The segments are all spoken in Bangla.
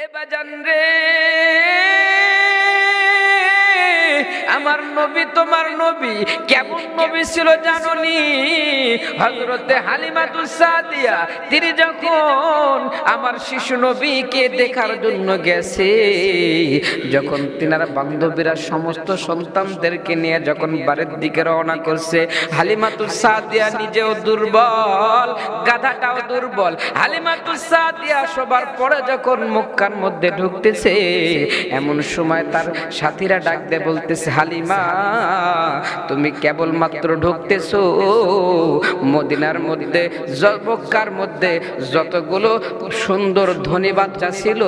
এ বাজান রে, আমার নবী তোমার নবী কেমন নবী ছিল জানোনি? হযরতে হালিমাতুস সাদিয়া তিনি যখন আমার শিশু নবীকে দেখার জন্য গেছে, যখন তিনারা বান্ধবীরা সমস্ত সন্তানদেরকে নিয়ে যখন বাড়ির দিকে রওনা করছে, হালিমাতুস সাদিয়া নিজেও দুর্বল, গাধাটাও দুর্বল। হালিমাতুস সাদিয়া সবার পরে যখন মক্কার মধ্যে ঢুকতেছে, এমন সময় তার সাথীরা ডাক দিয়ে বলতেছে, হালিমা তুমি কেবল মাত্র ঢুকতেছো, মদিনার মধ্যে মক্কার মধ্যে যতগুলো সুন্দর ধনী বাচ্চা ছিল,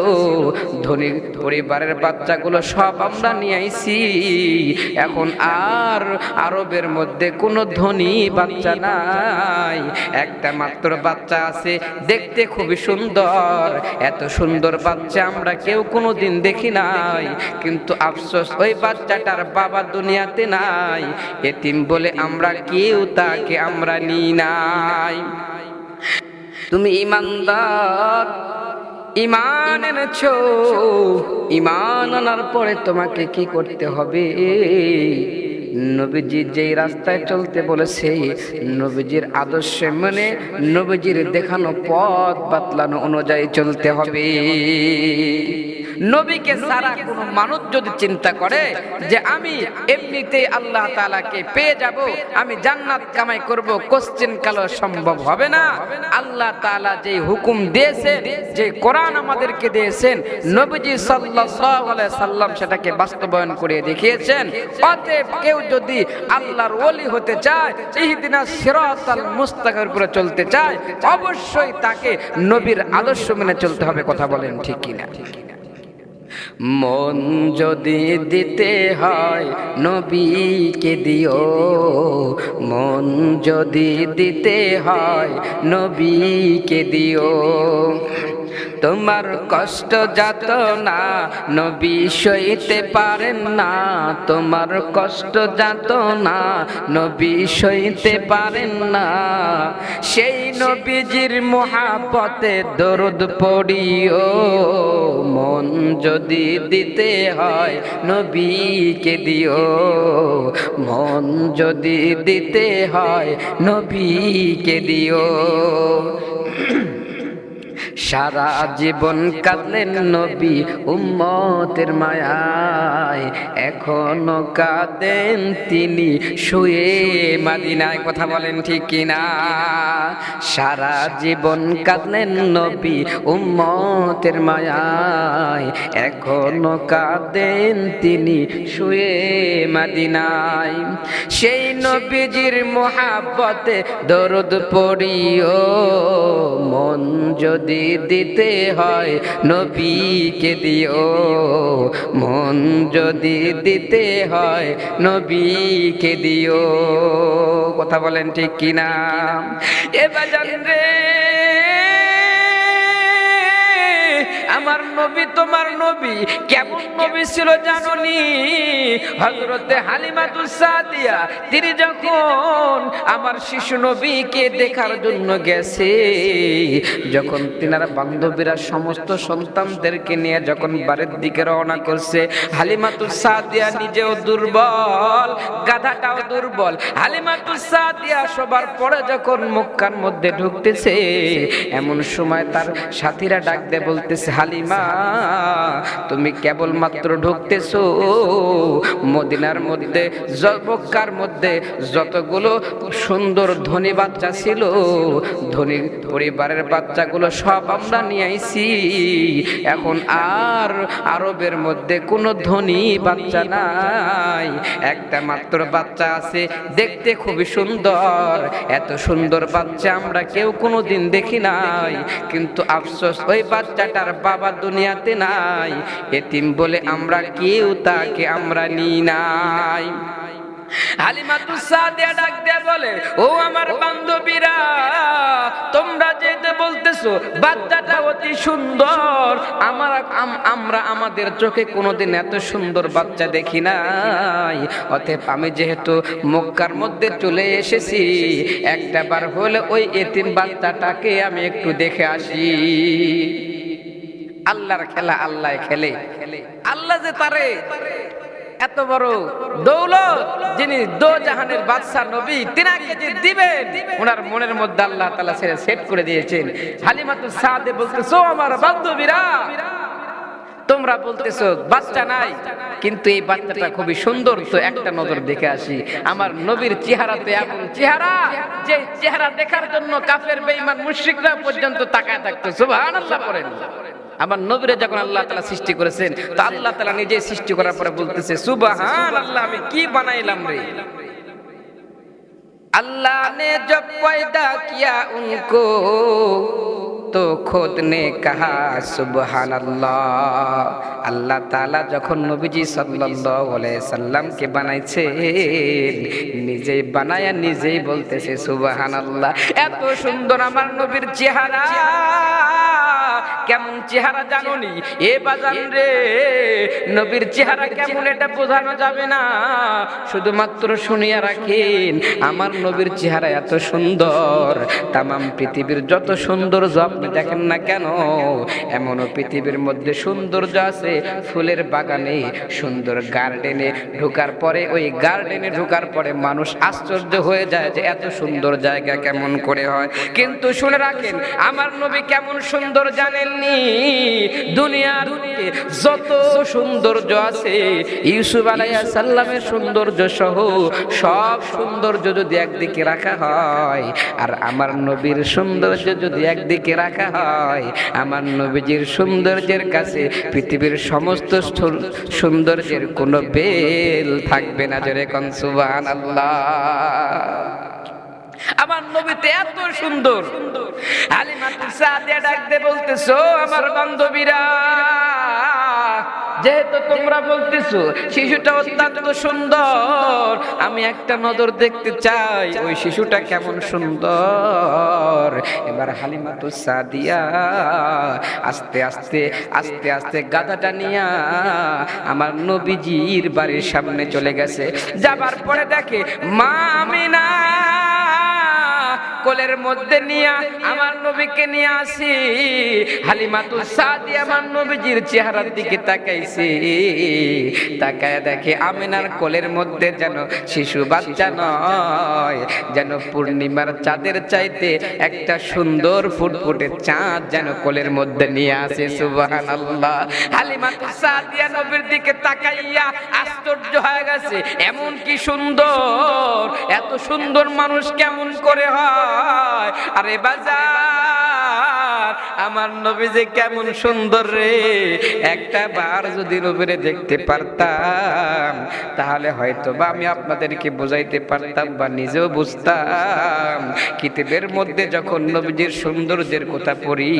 ধনী পরিবারের বাচ্চাগুলো সব আমরা নিয়ে আইছি। এখন আর আরবের মধ্যে কোনো ধনী বাচ্চা নাই, একটা মাত্র বাচ্চা আছে, দেখতে খুবই সুন্দর। এত সুন্দর বাচ্চা আমরা কেউ কোনোদিন দেখি নাই, কিন্তু আফসোস ওই বাচ্চাটার বাবা দুনিয়াতে নাই, এতিম বলে আমরা কেউ তাকে আমরা নিই নাই। তুমি ইমানদার, ঈমান এনেছো, ঈমান আনার পরে তোমাকে কি করতে হবে? নবীজি যেই রাস্তায় চলতে বলেছে, নবীজির আদর্শ মানে নবীজির দেখানো পথ বাতলানো অনুযায়ী চলতে হবে। নবীকে সারা কোনো মানুষ যদি চিন্তা করে যে আমি এমনিতেই আল্লাহ তাআলাকে পেয়ে যাব, আমি জান্নাত কামাই করব, কোশ্চেন কালো সম্ভব হবে না। আল্লাহ তাআলা যে হুকুম দিয়েছেন, যে কোরআন আমাদেরকে দিয়েছেন, নবীজি সাল্লাল্লাহু আলাইহি সাল্লাম সেটাকে বাস্তবায়ন করে দেখিয়েছেন। অতএব কেউ যদি আল্লাহর ওলি হতে চায়, ইহদিনাস সিরাতাল মুস্তাকিমের উপরে চলতে চায়, অবশ্যই তাকে নবীর আদর্শ মেনে চলতে হবে। কথা বলেন ঠিক কিনা? মন যদি দিতে হয় নবীকে দিও, মন যদি দিতে হয় নবীকে দিও। তোমার কষ্ট যাতনা নবী সইতে পারেন না, তোমার কষ্ট যাতনা নবী সইতে পারেন না। সেই নবীজির মহাব্বতে দরুদ পড়িও, মন যদি দিতে হয় নবীকে দিও, মন যদি দিতে হয় নবীকে দিও। সারা জীবন কাঁদলেন নবী উম্মতের মায়ায়, এখনো কাঁদেন তিনি শুয়ে মদিনায়। কথা বলেন ঠিক কিনা? সারা জীবন কাঁদলেন নবী উম্মতের মায়ায়, এখনো কাঁদেন তিনি শুয়ে মদিনায়। সেই নবীজির মহাব্বতে দরুদ পড়িও, মন যদি দিতে হয় নবীকে দিও, মন যদি দিতে হয় নবীকে দিও। কথা বলেন ঠিক কিনা? এ বাজান রে, আমার নবী তোমার নবী কেমন নবী ছিল জানোনি? হযরতে হালিমাতুস সাদিয়া তিনি যখন আমার শিশু নবীকে দেখার জন্য গেছে, যখন তিনারা বান্ধবীরা সমস্ত সন্তানদেরকে নিয়ে যখন বাড়ির দিকে রওনা করছে, হালিমাতুস সাদিয়া নিজেও দুর্বল, গাধাটাও দুর্বল। হালিমাতুস সাদিয়া সবার পরে যখন মক্কার মধ্যে ঢুকতেছে, এমন সময় তার সাথীরা ডাক দিয়ে বলতেছে, হালিমা তুমি কেবল মাত্র ঢুকতেছো, মদিনার মধ্যে মক্কার মধ্যে যতগুলো সুন্দর ধনী বাচ্চা ছিল, ধনী পরিবারের বাচ্চাগুলো সব আমরা নিয়ে আইছি। এখন আর আরবের মধ্যে কোনো ধনী বাচ্চা নাই, একটা মাত্র বাচ্চা আছে, দেখতে খুবই সুন্দর। এত সুন্দর বাচ্চা আমরা কেউ কোনোদিন দেখি নাই, কিন্তু আফসোস ওই বাচ্চাটার বাবা দুনিয়াতে নাই, এতিম বলে আমরা কেউ তাকে আমরা নিই নাই। হালিমাতুস সাদিয়া ডাক দিয়ে বলে, ও আমার বান্ধবীরা, তোমরা যেতে বলতেছো বাচ্চাটা অতি সুন্দর, আমরা আমাদের চোখে কোনোদিন এত সুন্দর বাচ্চা দেখি নাই। অতএব আমি যেহেতু মক্কার মধ্যে চলে এসেছি, একটা বার হলে ওই এতিম বাচ্চাটাকে আমি একটু দেখে আসি। আল্লাহর খেলা আল্লাহ খেলে। আল্লাহ যে তারে এত বড় দৌলত, যিনি দো জাহানের বাদশা নবী, তিনাকে যে দিবেন ওনার মনের মধ্যে আল্লাহ তাআলা সেট করে দিয়েছেন। হালিমাতুস সাদিয়া বলতেছো আমার বান্ধবীরা, তোমরা বলতেছো বাচ্চা নাই, কিন্তু এই বাচ্চাটা খুবই সুন্দর, তো একটা নজর দেখে আসি। আমার নবীর চেহারাতে এমন চেহারা, যে চেহারা দেখার জন্য কাফের বেঈমান মুশরিকরা পর্যন্ত তাকায় থাকতো। সুবহানাল্লাহ পড়েন। আমার নবীরে যখন আল্লাহ তাআলা সৃষ্টি করেছেন, তো আল্লাহ তাআলা নিজেই সৃষ্টি করার পরে বলতেছে সুবহানাল্লাহ, আমি কি বানাইলাম রে। अल्लाह ने जब पैदा किया उनको तो खुद ने कहा सुबहान अल्लाह। আল্লাহ তাআলা যখন নবীজি সাল্লাল্লাহু আলাইহি সাল্লামকে বানাইছেন, নিজেই বানায়া নিজেই বলতেছে সুবহানাল্লাহ। এত সুন্দর আমার নবীর চেহারা। কেমন চেহারা জানোনি এ বাজান রে, নবীর চেহারা কেমন এটা বোঝানো যাবে না, শুধুমাত্র শুনিয়া রাখেন। আমার নবীর চেহারা এত সুন্দর, তামাম পৃথিবীর যত সৌন্দর্য আপনি দেখেন না কেন, এমনও পৃথিবীর মধ্যে সৌন্দর্য আছে ফুলের বাগানে, সুন্দর গার্ডেনে ঢোকার পরে, ওই গার্ডেনে ঢোকার পরে মানুষ আশ্চর্য হয়ে যায় যে এত সুন্দর জায়গা কেমন করে হয়। কিন্তু শুনে রাখেন, আমার নবী কেমন সুন্দর জানেননি? দুনিয়ার যত সৌন্দর্য আছে, ইউসুফ আলাইহিস সালামের সৌন্দর্য সহ সব সৌন্দর্য যদি একদিকে রাখা হয়, আর আমার নবীর সৌন্দর্য যদি একদিকে রাখা হয়, আমার নবীজির সৌন্দর্যের কাছে পৃথিবীর সমস্ত সৌন্দর্যের কোনো বেল থাকবে না। জোরে কোন সুবহানাল্লাহ। আমার নবীতে এত সুন্দর। হালিমাতুস সাদিয়া ডাক দিয়ে বলতেছো আমার বান্ধবীরা, যেহেতু তোমরা বলতেছো শিশুটা অত্যন্ত সুন্দর, আমি একটা নজর দেখতে চাই ওই শিশুটা কেমন সুন্দর। এবার হালিমাতুস সাদিয়া আস্তে আস্তে আস্তে আস্তে গাধাটা নিয়ে আমার নবীজির বাড়ির সামনে চলে গেছে। যাবার পরে দেখে মা আমিনা কোলের মধ্যে নিয়ে আমার নবীকে নিয়ে আসি। হালিমাতুস সাদিয়া আমার নবীজির চেহারার দিকে তাকাইছে, তাকায় দেখে আমিনার কোলের মধ্যে যেন শিশু বাচ্চা নয়, যেন পূর্ণিমার চাঁদের চাইতে একটা সুন্দর ফুটফুটে চাঁদ যেন কোলের মধ্যে নিয়ে আসে। সুবহানাল্লাহ। হালিমাতুস সাদিয়া নবীর দিকে তাকাইয়া আশ্চর্য হয়ে গেছে, এমন কি সুন্দর, এত সুন্দর মানুষ কেমন করে হয়? আরে বাজার, আমার নবী যে কেমন সুন্দর রে, একটা বার যদি নবীরে দেখতে পারতাম তাহলে হয়তো বা আমি আপনাদেরকে বোঝাইতে পারতাম বা নিজেও বুঝতাম। কিতাবের মধ্যে যখন নবীজির সৌন্দর্যের কথা পড়ি,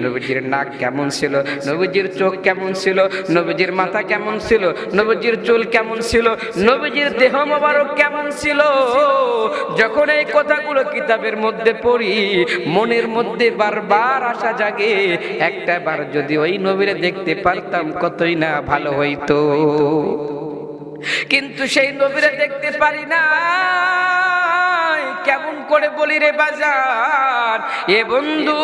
নবীজির নাক কেমন ছিল, নবীজির চোখ কেমন ছিল, নবীজির মাথা কেমন ছিল, নবীজির চুল কেমন ছিল, নবীজির দেহ মোবারক কেমন ছিল, যখন এই কথাগুলো কিতাবের মধ্যে পড়ি মনের মধ্যে বারবার আশা জাগে, একটা বার যদি ওই নবীরে দেখতে পারতাম কতই না ভালো হইতো। কিন্তু সেই নবীরে দেখতে পারি না, কেমন করে বলি রে বাজার। এ বন্ধু,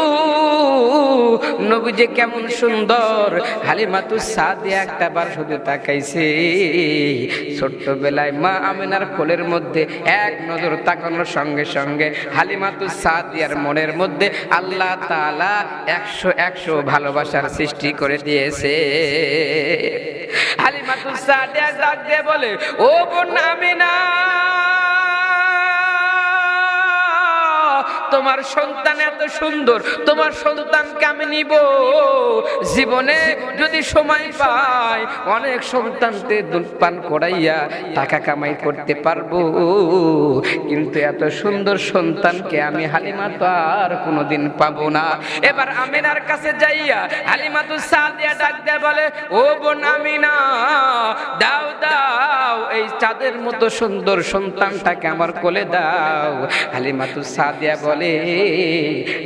নবী যে কেমন সুন্দর। হালিমাতুস সাদিয়া একটা বার শুধু তাকাইছে, ছোট্টবেলায় মা আমিনার কোলের মধ্যে এক নজর তাকানোর সঙ্গে সঙ্গে হালিমাতুস সাদিয়ার মনের মধ্যে আল্লাহ তাআলা 100 ভালোবাসার সৃষ্টি করে দিয়েছে। হালিমাতুস সাদিয়া ডাক দিয়ে বলে, ও বোন আমিনা, তোমার সন্তান এত সুন্দর, তোমার সন্তানকে আমি নিব। জীবনে যদি সময় পাই অনেক সন্তানকে দুধ পান করাইয়া টাকা কামাই করতে পারবো, কিন্তু এত সুন্দর সন্তানকে আমি হালিমা তো আর কোনোদিন পাবো না। এবার আমিনার কাছে যাইয়া হালিমাতুস সাদিয়া ডাক দিয়ে বলে, ও বোন আমিনা, দাও দাও এই চাঁদের মতো সুন্দর সন্তানটাকে আমার কোলে দাও। হালিমাতুস সাদিয়া বলে, বলে,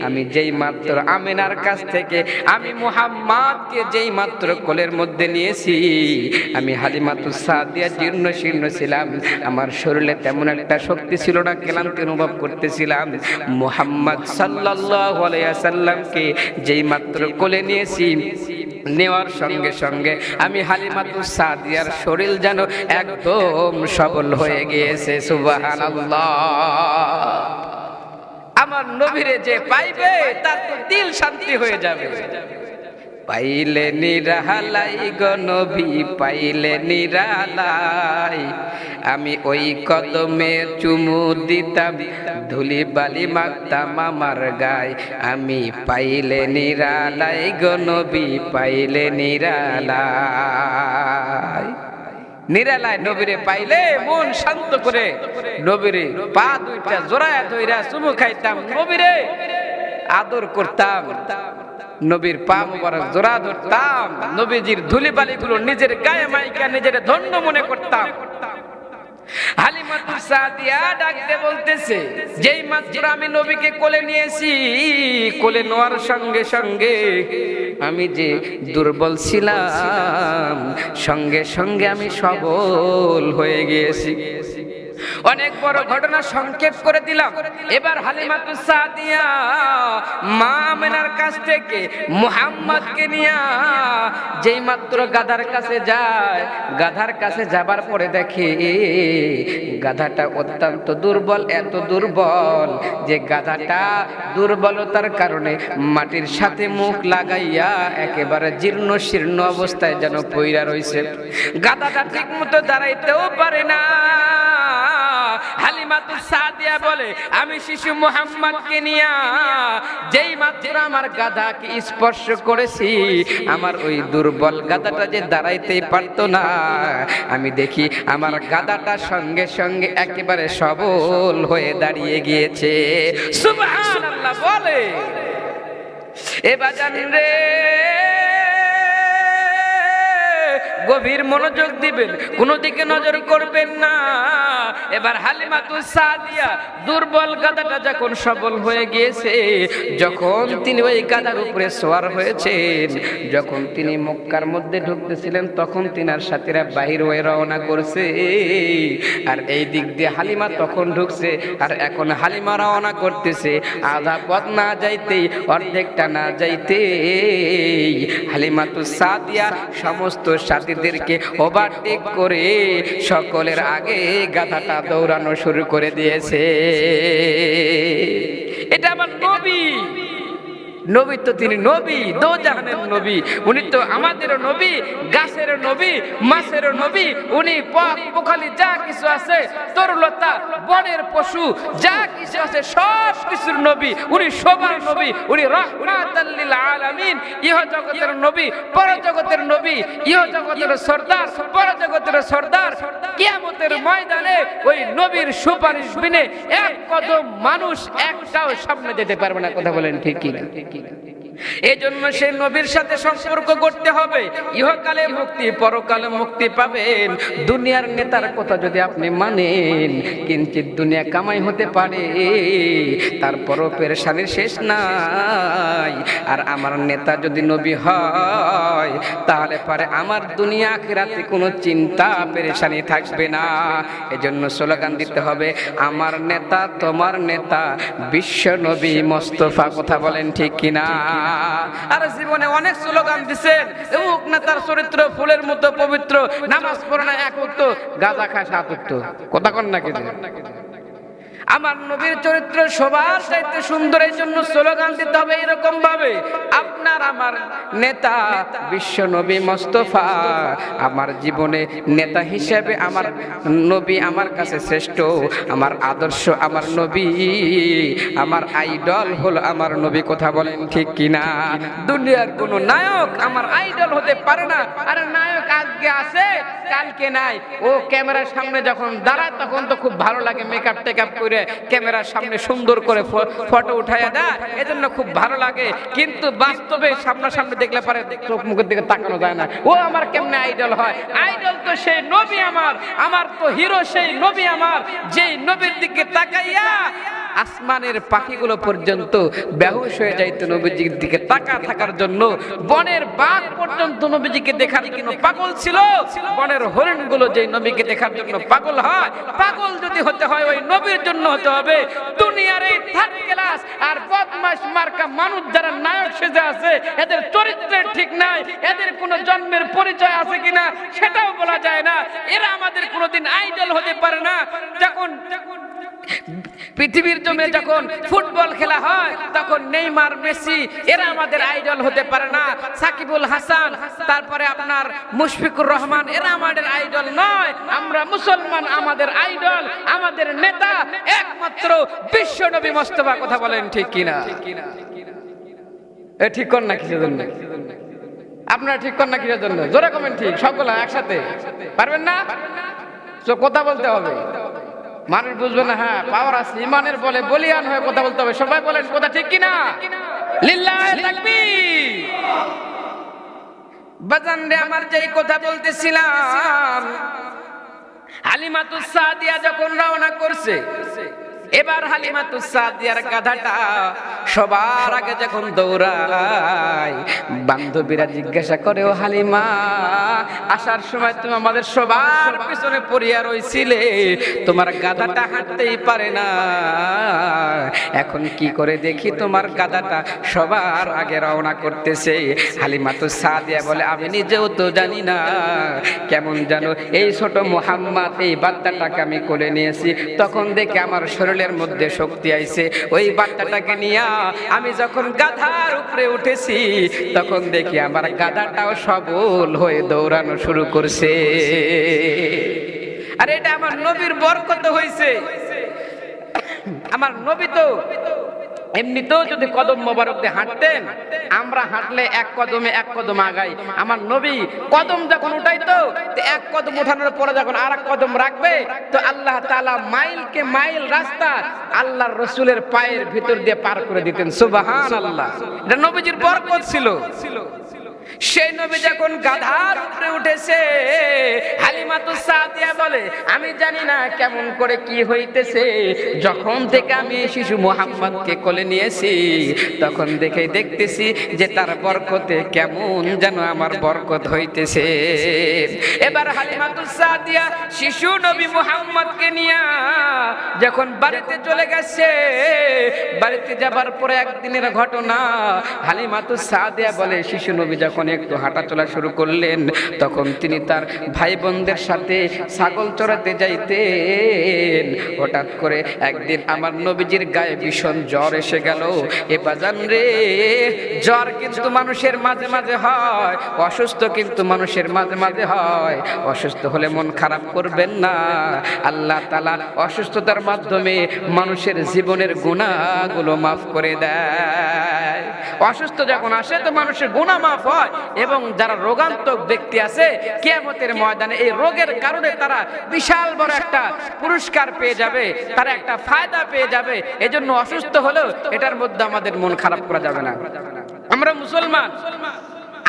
আমি যেই মাত্র আমিনার কাছ থেকে আমি মুহাম্মাদকে যেই মাত্র কোলের মধ্যে নিয়েছি, আমি হালিমাতুস সাদিয়া জীর্ণ শীর্ণ ছিলাম, আমার শরীরে তেমন একটা শক্তি ছিল না, ক্লান্তি অনুভব করতেছিলাম। মুহাম্মদ সাল্লাল্লাহু আলাইহি ওয়াসাল্লামকে যেই মাত্র কোলে নিয়েছি, নেওয়ার সঙ্গে সঙ্গে আমি হালিমাতুস সাদিয়ার শরীর যেন একদম সবল হয়ে গিয়েছে। সুবহানাল্লাহ। আমার নবীরে যে পাইবে তার তো দিল শান্তি হয়ে যাবে। পাইলে নিরালাই গো নবী, পাইলে নিরালাই, আমি ওই কদমে চুমু দিতাম, ধুলি বালি মাখতাম আমার গায়, আমি পাইলে নিরালাই গো নবী, পাইলে নিরালাই। নিরালায় নবীরে পাইলে মন শান্ত করে নবীরে পা দুইটা জোড়ায়া ধইরা চুমু খাইতাম, নবীরে আদর করতাম, নবীর পা মুবারক জোড়া ধরতাম, নবীজির ধুলিবালিগুলো নিজের গায়ে মাইকা নিজের ধন্য মনে করতাম। হালিমাতুস সাদিয়া ডাকতে বলতেছে, যেই মাত্র আমি নবীকে কোলে নিয়েছি, কোলে নেওয়ার সঙ্গে সঙ্গে আমি যে দুর্বল ছিলাম, সঙ্গে সঙ্গে আমি সবল হয়ে গিয়েছি। অনেক বড় ঘটনা সংক্ষেপ করে দিলাম। এবার হালিমাতুস সাদিয়া মা আমিনার কাছ থেকে মুহাম্মদকে নিয়ে যেই মাত্র গাধার কাছে যায়, গাধার কাছে যাবার পরে দেখে গাধাটা অত্যন্ত দুর্বল, এত দুর্বল যে গাধাটা দুর্বলতার কারণে মাটির সাথে মুখ লাগাইয়া একেবারে জীর্ণ শীর্ণ অবস্থায় যেন পইরা রইছে। গাধাটা ঠিক মতো দাঁড়াইতেও পারে না। হালিমাতুস সাদিয়া বলে, আমি শিশু মুহাম্মদকে নিয়ে যেই মাত্র আমার গাধাকে স্পর্শ করেছি, আমার ওই দুর্বল গাধাটা যে দাঁড়াইতেই পারতো না, আমি দেখি আমার গাধাটা সঙ্গে সঙ্গে একেবারে সবল হয়ে দাঁড়িয়ে গিয়েছে। সুবহানাল্লাহ বলে। এ বাজান রে, গভীর মনোযোগ দিবেন, কোন দিকে নজর করবেন না। এবার হালিমাতুস সাদিয়া দুর্বল গাধাটা যখন সবল হয়ে গিয়েছে, যখন তিনি ওই গাধার উপরে সওয়ার হয়েছেন, যখন তিনি মক্কার মধ্যে ঢুকতেছিলেন, তখন তিনার সাথীরা বাহির হয়ে রওনা করছে, আর এই দিক দিয়ে হালিমা তখন ঢুকছে, আর এখন হালিমা রওনা করতেছে। আধা পথ না যাইতেই, অর্ধেকটা না যাইতেই হালিমাতুস সাদিয়া সমস্ত সাথীদেরকে ওভারটেক করে সকলের আগে গাধাটা দৌড়ানো শুরু করে দিয়েছে। এটা আমার নবী। নবী তো তিনি নবী, দোজাহানের নবী, উনি তো আমাদেরও নবী, গাছেরও নবী, মাছেরও নবী, উনি পোখালি যা কিছু আছে, তরুলতা, বনের পশু যা কিছু আছে সব কিছুর নবী, উনি সবার নবী, উনি রাহমাতাল লিল আলামিন, ইহ জগতের নবী, পরজগতের নবী, ইহ জগতের সরদার, পরজগতের সরদার। কিয়ামতের ময়দানে ওই নবীর সুপারিশ বিনে এক কদম মানুষ একটাও সামনে যেতে পারবে না। কথা বলেন ঠিক কি না? এই জন্য সেই নবীর সাথে সম্পর্ক করতে হবে। ইহকালে মুক্তি, পরকালে মুক্তি পাবেন। দুনিয়ার নেতার কথা যদি আপনি মানেন, কিঞ্চিত দুনিয়া কামাই হতে পারে, তারপরও পেরেশানির শেষ নাই। আর আমার নেতা যদি নবী হয়, তাহলে পরে আমার দুনিয়া আখিরাতে কোনো চিন্তা পেরেশানি থাকবে না। এজন্য স্লোগান দিতে হবে, আমার নেতা তোমার নেতা বিশ্ব নবী মোস্তফা। কথা বলেন ঠিক কিনা? আর জীবনে অনেক স্লোগান দিচ্ছেন, অমুক নেতার চরিত্র ফুলের মতো পবিত্র, নামাজ পড়ে না এক ওয়াক্ত, গাঁজা খায় 7 ওয়াক্ত। কথা কন না কেন? আমার নবীর চরিত্র সবার চাইতে সুন্দর, এই জন্য স্লোগান দিতে হবে এরকম ভাবে, আপনার আমার নেতা বিশ্ব নবী মোস্তফা। আমার জীবনে নেতা হিসেবে আমার নবী আমার কাছে শ্রেষ্ঠ, আমার আদর্শ আমার নবী, আমার আইডল হলো আমার নবী। কথা বলেন ঠিক কিনা? দুনিয়ার কোন নায়ক আমার আইডল হতে পারে না। আরে নায়ক আজকে আছে কালকে নাই, ও ক্যামেরার সামনে যখন দাঁড়ায় তখন তো খুব ভালো লাগে, মেকআপ টেকআপ করে ক্যামেরার সামনে সুন্দর করে ফটো উঠাইয়া দেয়, এজন্য খুব ভালো লাগে। কিন্তু বাস্তবে সামনাসামনি দেখলে পারে চোখ মুখের দিকে তাকানো যায় না। ও আমার কেমনে আইডল হয়? আইডল তো সেই নবী আমার, আমার তো হিরো সেই নবী আমার, যেই নবীর দিকে তাকাইয়া আসমানের পাখিগুলো পর্যন্ত বেহুশ হয়ে যাইত নবীজির দিকে তাকা থাকার জন্য। বনের বাঘ পর্যন্ত নবীজিকে দেখার জন্য পাগল ছিল। বনের হরিণগুলো যে নবীকে দেখার জন্য পাগল হয়, পাগল যদি হতে হয় ওই নবীর জন্য হতে হবে। দুনিয়ার এই থার্ড ক্লাস আর বদমাশ মার্কা মানুষ যারা নায়ক সেজে আছে, এদের চরিত্রের ঠিক নাই, এদের কোনো জন্মের পরিচয় আছে কিনা সেটাও বলা যায় না। এরা আমাদের কোনোদিন আইডল হতে পারে না। যখন পৃথিবীর জমে যখন ফুটবল খেলা হয় তখন নেইমার, মেসি এরা আমাদের আইডল হতে পারে না। সাকিবুল হাসান, তারপরে আপনার মুশফিকুর রহমান এরা আমাদের আইডল নয়। আমরা মুসলমান, আমাদের আইডল, আমাদের নেতা একমাত্র বিশ্ব নবী মুস্তাফা। কথা বলেন ঠিক কিনা? এ ঠিক কর না কিসের জন্য? আপনারা ঠিক কর না কিসের জন্য? জোরে কমেন্ট ঠিক, সবগুলা একসাথে পারবেন না? তো কথা বলতে হবে, মানুষ বুঝবে না। হ্যাঁ, পাওয়ার আছে, ইমানের বলে বলিয়ান হয়ে কথা বলতে হবে। সবাই বলেন কথা ঠিক কিনা? লিল্লাহি তাকবীর। বাজান রে, আমার যেই কথা বলতেছিলাম, হালিমাতুস সাদিয়া যখন রওনা করছে, এবার হালিমাতুস সাদিয়ার গাধাটা সবার আগে যখন দৌড়ায়, বান্ধবীরা জিজ্ঞাসা করে, ও হালিমা, আসার সময় তুমি আমাদের সবার পিছনে পড়িয়া রইছিলে, তোমার গাধাটা হাঁটতেই পারে না, এখন কি করে দেখি তোমার গাধাটা সবার আগে রওনা করতেছে। হালিমাতুস সাদিয়া বলে, আমি নিজেও তো জানি না, কেমন জানো এই ছোট মুহাম্মদ এই বাচ্চাটাকে আমি কোলে নিয়েছি, তখন দেখে আমার শরীরের মধ্যে শক্তি আইছে। ওই বাচ্চাটাকে নিয়ে আমি যখন গাধার উপরে উঠেছি, তখন দেখি আমার গাধাটাও সবল হয়ে দৌড়ানো শুরু করছে। আর এটা আমার নবীর বরকত হইছে। আমার নবী তো এমনিতেও যদি কদম মোবারক দিয়ে হাঁটতেন, আমরা হাঁটলে এক কদম আগাই। আমার নবী কদম যখন উঠাইতো, এক কদম উঠানোর পরে যখন আর এক কদম রাখবে, তো আল্লাহ তাআলা মাইলকে মাইল রাস্তা আল্লাহর রাসূলের পায়ের ভিতর দিয়ে পার করে দিতেন। সুবহানাল্লাহ, এটা নবীজির বরকত ছিল। সেই নবী যখন গাধার উপরে উঠেছে, হালিমাতুস সাদিয়া বলে, আমি জানি না কেমন করে কি হইতেছে, যখন থেকে আমি শিশু মুহাম্মদকে কোলে নিয়েছি, তখন দেখতেছি যে তার বরকতে কেমন যেন আমার বরকত হইতেছে। এবার হালিমাতুস সাদিয়া শিশু নবী মুহাম্মদকে নিয়ে যখন বাড়িতে চলে গেছে, বাড়িতে যাবার পরে একদিনের ঘটনা, হালিমাতুস সাদিয়া বলে, শিশু নবী যখন একটু হাঁটা চলা শুরু করলেন, তখন তিনি তার ভাই বোনদের সাথে ছাগল চড়াতে যাইতেন। হঠাৎ করে একদিন আমার নবীজির গায়ে ভীষণ জ্বর এসে গেল। এ বাজান রে, জ্বর কিন্তু মানুষের মাঝে মাঝে হয়, অসুস্থ কিন্তু মানুষের মাঝে মাঝে হয়। অসুস্থ হলে মন খারাপ করবেন না, আল্লাহ তাআলা অসুস্থতার মাধ্যমে মানুষের জীবনের গুনাহগুলো মাফ করে দেয়। অসুস্থ যখন আসে তো মানুষের গুনাহ মাফ হয়, এবং যারা রোগান্তক ব্যক্তি আছে, কিয়ামতের ময়দানে এই রোগের কারণে তারা বিশাল বড় একটা পুরস্কার পেয়ে যাবে, তারা একটা ফায়দা পেয়ে যাবে। এজন্য অসুস্থ হলেও এটার মধ্যে আমাদের মন খারাপ করা যাবে না। আমরা মুসলমান,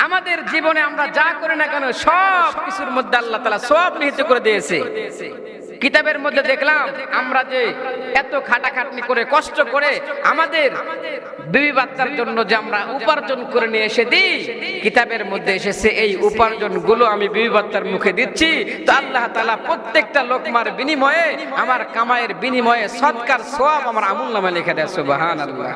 আমাদের জীবনে আমরা যা করি না কেন সব কিছুর মধ্যে আল্লাহ তাআলা সওয়াব নিহিত করে দিয়েছে। কিতাবের মধ্যে দেখলাম আমরা যে এত খাটাখাটনি করে কষ্ট করে আমাদের বিবি বাচ্চার জন্য যে আমরা উপার্জন করে নিয়ে এসে দিই, কিতাবের মধ্যে এসেছে এই উপার্জন গুলো আমি বিবি বাচ্চার মুখে দিচ্ছি, তো আল্লাহ তাআলা প্রত্যেকটা লোকমার বিনিময়ে, আমার কামাইয়ের বিনিময়ে সদকার সওয়াব আমার আমলনামায় লিখে দেয়। সুবহানাল্লাহ।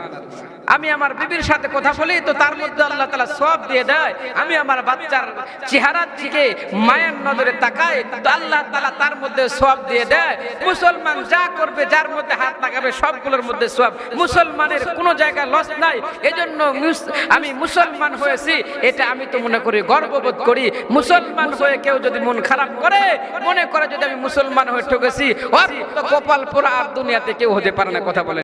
আমি আমার বিবির সাথে কথা বলি তো তার মধ্যে আল্লাহ তাআলা সওয়াব দিয়ে দেয়। আমি আমার বাচ্চার চেহারার দিকে মায়ের নজরে তাকাই তো আল্লাহ তাআলা তার মধ্যে সওয়াব দিয়ে দেয়। মুসলমান যা করবে, যার মধ্যে হাত লাগাবে, সবগুলোর মধ্যে সওয়াব। মুসলমানের কোনো জায়গায় লস নাই। এজন্য আমি মুসলমান হয়েছি, এটা আমি তো মনে করি গর্ববোধ করি। মুসলমান হয়ে কেউ যদি মন খারাপ করে, মনে করে যদি আমি মুসলমান হয়ে ঠকেছি, ওর তো কপাল পোড়া, আর দুনিয়াতে কেউ হতে পারে না। কথা বলে